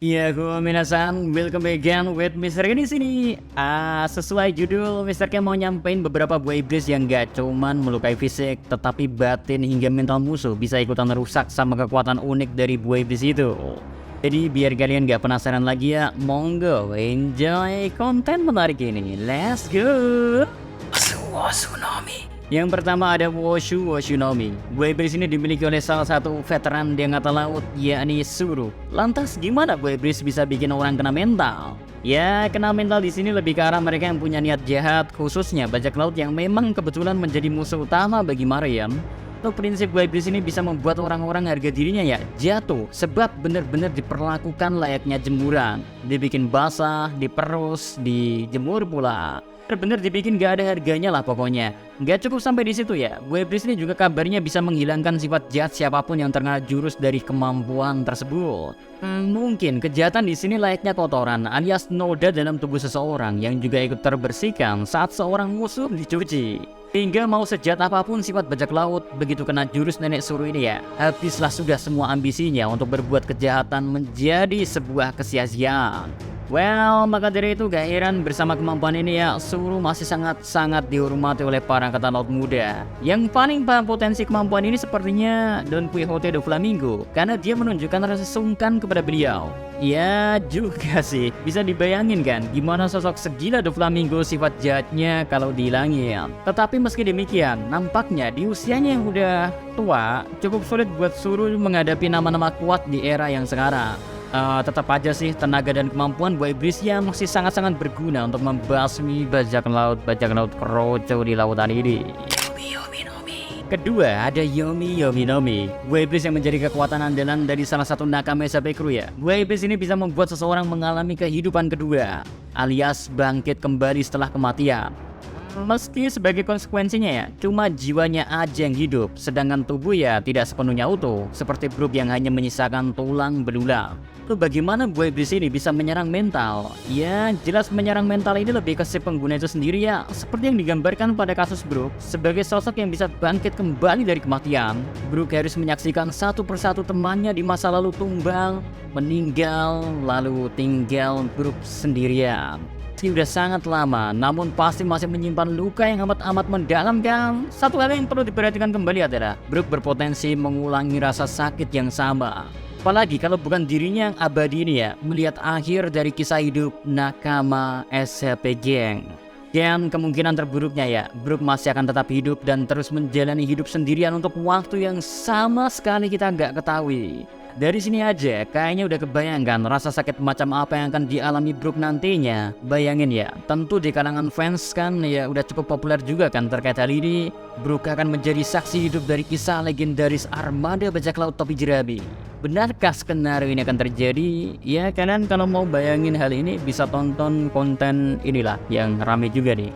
Iya, minasan, welcome back again with Mr. Ken di sini. Sesuai judul, Mr. Ken mau nyampein beberapa buah iblis yang gak cuman melukai fisik, tetapi batin hingga mental musuh bisa ikutan rusak sama kekuatan unik dari buah iblis itu. Jadi biar kalian gak penasaran lagi ya, monggo enjoy konten menarik ini. Let's go. Tsunami. Yang pertama ada Woshunomi. Buah iblis ini dimiliki oleh salah satu veteran di angkatan laut, yakni Suru. Lantas gimana buah iblis bisa bikin orang kena mental? Ya, kena mental di sini lebih ke arah mereka yang punya niat jahat, khususnya bajak laut yang memang kebetulan menjadi musuh utama bagi Mariam. Untuk prinsip buah iblis ini bisa membuat orang-orang harga dirinya ya jatuh, sebab benar-benar diperlakukan layaknya jemuran. Dibikin basah, diperus, dijemur pula. Bener-bener dibikin gak ada harganya lah pokoknya. Gak cukup sampai di situ ya, buah iblis ini juga kabarnya bisa menghilangkan sifat jahat siapapun yang terkena jurus dari kemampuan tersebut. Mungkin kejahatan di sini layaknya kotoran alias noda dalam tubuh seseorang yang juga ikut terbersihkan saat seorang musuh dicuci. Hingga mau sejahat apapun sifat bajak laut, begitu kena jurus nenek Suru ini ya, habislah sudah semua ambisinya untuk berbuat kejahatan menjadi sebuah kesia-siaan. Well, maka dari itu gak heran bersama kemampuan ini ya, Suru masih sangat-sangat dihormati oleh para angkatan laut muda. Yang paling paham potensi kemampuan ini sepertinya Don Quixote de Flamingo, karena dia menunjukkan rasa sungkan kepada beliau. Ya juga sih, bisa dibayangin kan gimana sosok segila de Flamingo sifat jahatnya kalau dihilangin. Tetapi meski demikian, nampaknya di usianya yang udah tua, cukup sulit buat Suru menghadapi nama-nama kuat di era yang sekarang. Tetap aja sih tenaga dan kemampuan buah iblis yang masih sangat-sangat berguna untuk membasmi bajak laut kroco di lautan ini. Kedua ada Yomi Nomi, buah iblis yang menjadi kekuatan andalan dari salah satu nakama Sapekru ya. Buah iblis ini bisa membuat seseorang mengalami kehidupan kedua, alias bangkit kembali setelah kematian. Meski sebagai konsekuensinya ya, cuma jiwanya aja yang hidup, sedangkan tubuh ya tidak sepenuhnya utuh, seperti Brook yang hanya menyisakan tulang belulang. Tuh bagaimana buah iblis ini bisa menyerang mental? Ya jelas menyerang mental ini lebih ke si pengguna itu sendiri ya, seperti yang digambarkan pada kasus Brook. Sebagai sosok yang bisa bangkit kembali dari kematian, Brook harus menyaksikan satu persatu temannya di masa lalu tumbang, meninggal, lalu tinggal Brook sendirian. Meski udah sangat lama, namun pasti masih menyimpan luka yang amat mendalam kan? Satu hal yang perlu diperhatikan kembali adalah Brook berpotensi mengulangi rasa sakit yang sama. Apalagi kalau bukan dirinya yang abadi ini ya, melihat akhir dari kisah hidup nakama SCP Gang. Dan kemungkinan terburuknya ya, Brook masih akan tetap hidup dan terus menjalani hidup sendirian untuk waktu yang sama sekali kita nggak ketahui. Dari sini aja kayaknya udah kebayangkan rasa sakit macam apa yang akan dialami Brook nantinya. Bayangin ya, tentu di kalangan fans kan ya udah cukup populer juga kan terkait hal ini. Brook akan menjadi saksi hidup dari kisah legendaris armada bajak laut topi jerabi. Benarkah skenario ini akan terjadi? Ya kalian kalau mau bayangin hal ini bisa tonton konten inilah yang rame juga nih.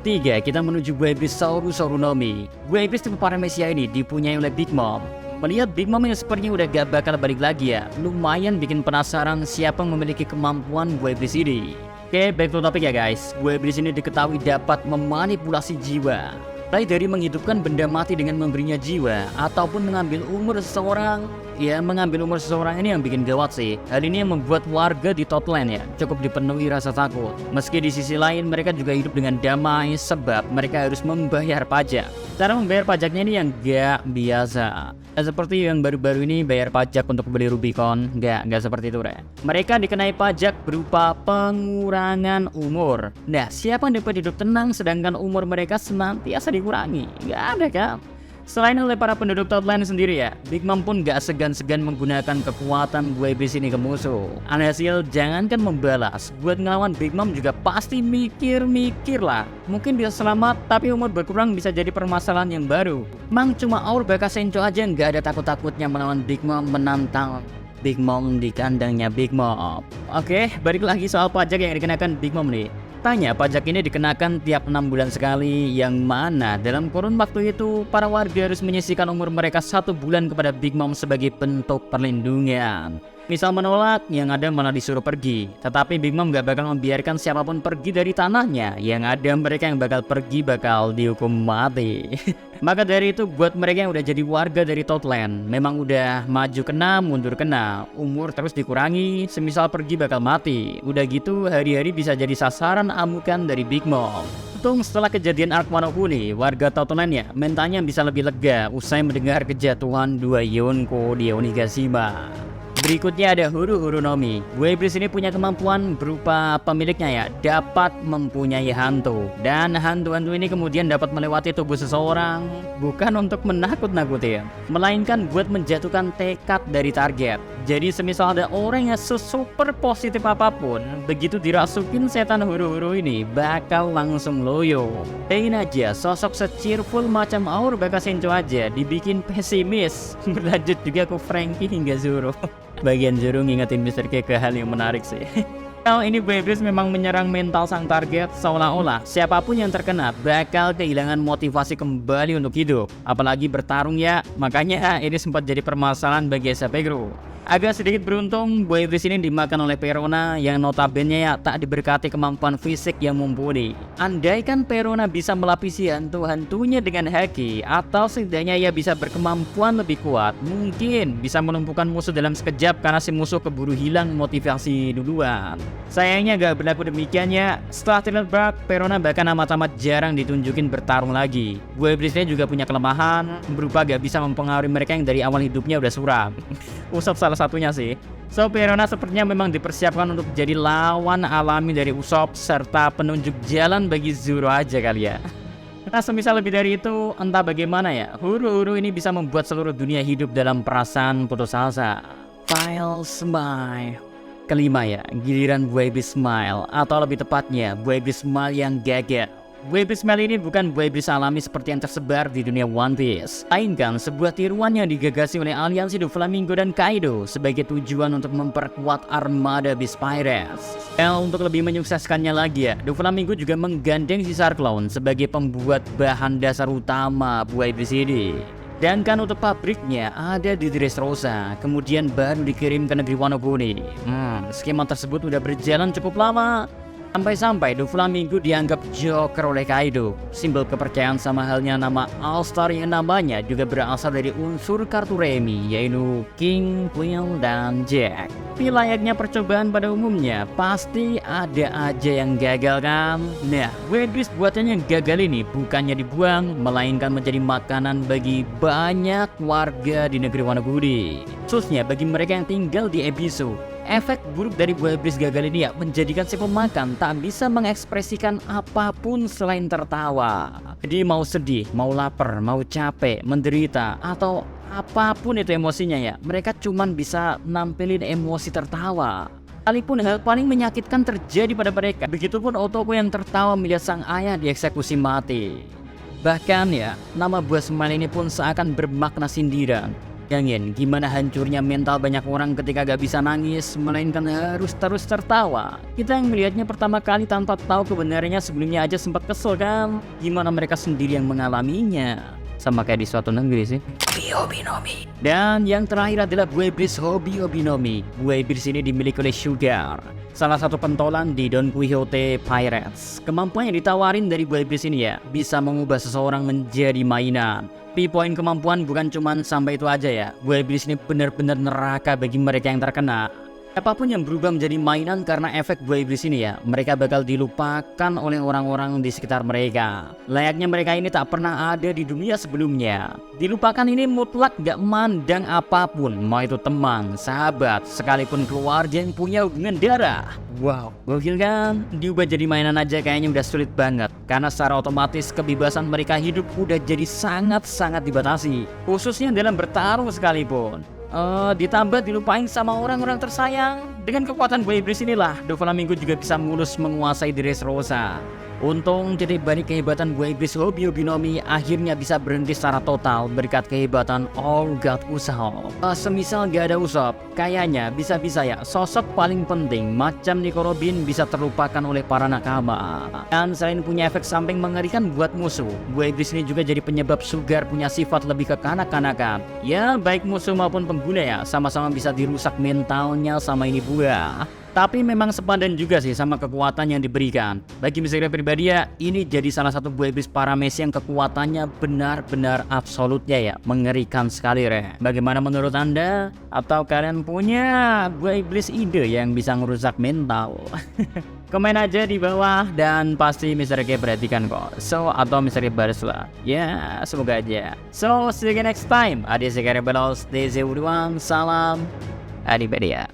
Tiga, kita menuju buah iblis Saurunomi. Buah iblis tipe paramecia ini dipunyai oleh Big Mom. Melihat Big Mom yang sepertinya udah gak bakal balik lagi ya, lumayan bikin penasaran siapa yang memiliki kemampuan buah iblis ini. Oke, back to topik ya guys. Buah iblis ini diketahui dapat memanipulasi jiwa, mulai dari menghidupkan benda mati dengan memberinya jiwa, ataupun mengambil umur seseorang. Ya, mengambil umur seseorang ini yang bikin gawat sih. Hal ini yang membuat warga di Totland ya cukup dipenuhi rasa takut. Meski di sisi lain mereka juga hidup dengan damai sebab mereka harus membayar pajak. Cara membayar pajaknya ini yang gak biasa. Seperti yang baru-baru ini bayar pajak untuk beli Rubicon, gak seperti itu deh. Mereka dikenai pajak berupa pengurangan umur. Nah, siapa yang dapat hidup tenang sedangkan umur mereka senantiasa dikurangi? Gak ada kan? Selain oleh para penduduk Totland sendiri ya, Big Mom pun gak segan-segan menggunakan kekuatan buah iblis ini ke musuh. Alhasil jangankan membalas, buat ngelawan Big Mom juga pasti mikir lah. Mungkin bisa selamat, tapi umur berkurang bisa jadi permasalahan yang baru. Mang cuma Aur Bakasencho aja gak ada takut-takutnya melawan Big Mom, menantang Big Mom di kandangnya Big Mom. Oke, balik lagi soal pajak yang dikenakan Big Mom nih. Tanya, pajak ini dikenakan tiap 6 bulan sekali, yang mana dalam kurun waktu itu para warga harus menyisihkan umur mereka 1 bulan kepada Big Mom sebagai bentuk perlindungan. Misal menolak, yang ada malah disuruh pergi. Tetapi Big Mom gak bakal membiarkan siapapun pergi dari tanahnya. Yang ada mereka yang bakal pergi bakal dihukum mati. Maka dari itu buat mereka yang udah jadi warga dari Toadland, memang udah maju kena, mundur kena, umur terus dikurangi, semisal pergi bakal mati. Udah gitu hari-hari bisa jadi sasaran amukan dari Big Mom. Untung setelah kejadian Arc Wano Kuni, warga Toadland ya mentalnya bisa lebih lega usai mendengar kejatuhan dua Yonko di Onigashima. Berikutnya ada Huru no Mi. Buah iblis ini punya kemampuan berupa pemiliknya ya dapat mempunyai hantu. Dan hantu-hantu ini kemudian dapat melewati tubuh seseorang bukan untuk menakut-nakuti, melainkan buat menjatuhkan tekad dari target. Jadi semisal ada orang yang super positif apapun, begitu dirasukin setan huru-huru ini bakal langsung loyo. Pengen aja sosok se-cheerful macam Aur Bakasencho aja dibikin pesimis. Berlanjut juga ke Frankie hingga Zoro. Bagian Zoro ngingetin Mr. K ke hal yang menarik sih. Kalau ini Buah Iblis memang menyerang mental sang target, seolah-olah siapapun yang terkena bakal kehilangan motivasi kembali untuk hidup. Apalagi bertarung ya, makanya ini sempat jadi permasalahan bagi SCP Group. Agak sedikit beruntung, Buah Iblis ini dimakan oleh Perona yang notabene ya tak diberkati kemampuan fisik yang mumpuni. Andaikan Perona bisa melapisi hantu-hantunya dengan haki, atau setidaknya ia bisa berkemampuan lebih kuat, mungkin bisa melumpuhkan musuh dalam sekejap karena si musuh keburu hilang motivasi duluan. Sayangnya gak berlaku demikian ya. Setelah Thriller Bark, Perona bahkan amat-amat jarang ditunjukin bertarung lagi. Buah Iblisnya juga punya kelemahan, berupa gak bisa mempengaruhi mereka yang dari awal hidupnya udah suram. Usopp salah satunya sih. So Perona sepertinya memang dipersiapkan untuk jadi lawan alami dari Usopp serta penunjuk jalan bagi Zoro aja kali ya. Nah semisal lebih dari itu, entah bagaimana ya, huru-huru ini bisa membuat seluruh dunia hidup dalam perasaan putus asa. File Smile. Kelima ya, giliran Buah Iblis Smile, atau lebih tepatnya Buah Iblis Smile yang gagal. Buah Iblis Smile ini bukan buah iblis alami seperti yang tersebar di dunia One Piece, melainkan sebuah tiruan yang digagasi oleh aliansi Doflamingo dan Kaido sebagai tujuan untuk memperkuat armada Beast Pirates. Untuk lebih menyukseskannya lagi ya, Doflamingo juga menggandeng Caesar Clown sebagai pembuat bahan dasar utama buah iblis ini. Dan kan untuk pabriknya ada di Dressrosa, kemudian baru dikirim ke negeri Wano Kuni. Skema tersebut udah berjalan cukup lama. Sampai-sampai Doflamingo dianggap joker oleh Kaido. Simbol kepercayaan sama halnya nama All-Star yang namanya juga berasal dari unsur kartu remi, yaitu King, Queen, dan Jack. Tapi layaknya percobaan pada umumnya, pasti ada aja yang gagal kan? Nah, buah iblis buatannya yang gagal ini bukannya dibuang, melainkan menjadi makanan bagi banyak warga di negeri Wano Kuni. Khususnya bagi mereka yang tinggal di Ebisu. Efek buruk dari buah iblis gagal ini ya menjadikan si pemakan tak bisa mengekspresikan apapun selain tertawa. Jadi mau sedih, mau lapar, mau capek, menderita, atau apapun itu emosinya ya, mereka cuman bisa nampilin emosi tertawa. Sekalipun hal paling menyakitkan terjadi pada mereka, begitupun Otoko yang tertawa melihat sang ayah dieksekusi mati. Bahkan ya, nama buah Smile ini pun seakan bermakna sindiran. Bayangin gimana hancurnya mental banyak orang ketika gak bisa nangis, melainkan harus terus tertawa. Kita yang melihatnya pertama kali tanpa tahu kebenarannya sebelumnya aja sempat kesel kan. Gimana mereka sendiri yang mengalaminya. Sama kayak di suatu negeri sih. Hobi no Mi. Dan yang terakhir adalah buah iblis Hobi no Mi. Buah iblis ini dimiliki oleh Sugar, salah satu pentolan di Don Quixote Pirates. Kemampuan yang ditawarin dari buah iblis ini ya, bisa mengubah seseorang menjadi mainan. Tapi poin kemampuan bukan cuma sampai itu aja ya. Buah iblis ini benar-benar neraka bagi mereka yang terkena. Siapapun yang berubah menjadi mainan karena efek buah iblis ini ya, mereka bakal dilupakan oleh orang-orang di sekitar mereka. Layaknya mereka ini tak pernah ada di dunia sebelumnya. Dilupakan ini mutlak gak mandang apapun, mau itu teman, sahabat, sekalipun keluarga yang punya hubungan darah. Wow, gokil kan? Diubah jadi mainan aja kayaknya udah sulit banget, karena secara otomatis kebebasan mereka hidup udah jadi sangat-sangat dibatasi, khususnya dalam bertarung sekalipun. Ditambah dilupain sama orang-orang tersayang. Dengan kekuatan buah iblis inilah Doflamingo juga bisa mulus menguasai Dressrosa. Untung titik balik kehebatan buah iblis Hobio Binomi akhirnya bisa berhenti secara total berkat kehebatan All God Usopp. Semisal gak ada Usopp, kayaknya bisa-bisa ya sosok paling penting macam Nico Robin bisa terlupakan oleh para nakama. Dan selain punya efek samping mengerikan buat musuh, buah iblis ini juga jadi penyebab Sugar punya sifat lebih ke kanak-kanakan. Ya baik musuh maupun pengguna ya sama-sama bisa dirusak mentalnya sama ini buah. Tapi memang sepadan juga sih sama kekuatan yang diberikan. Bagi Miseria pribadi ya, ini jadi salah satu buah iblis Paramecia yang kekuatannya benar-benar absolutnya ya. Mengerikan sekali Re. Bagaimana menurut Anda? Atau kalian punya buah iblis ide yang bisa ngerusak mental? Komen aja di bawah dan pasti Miseria perhatikan kok. So, atau Miseria baris lah. Ya, semoga aja. So, see you again next time. Adi Sekare Belos, DZ Uduang, salam Adipedia.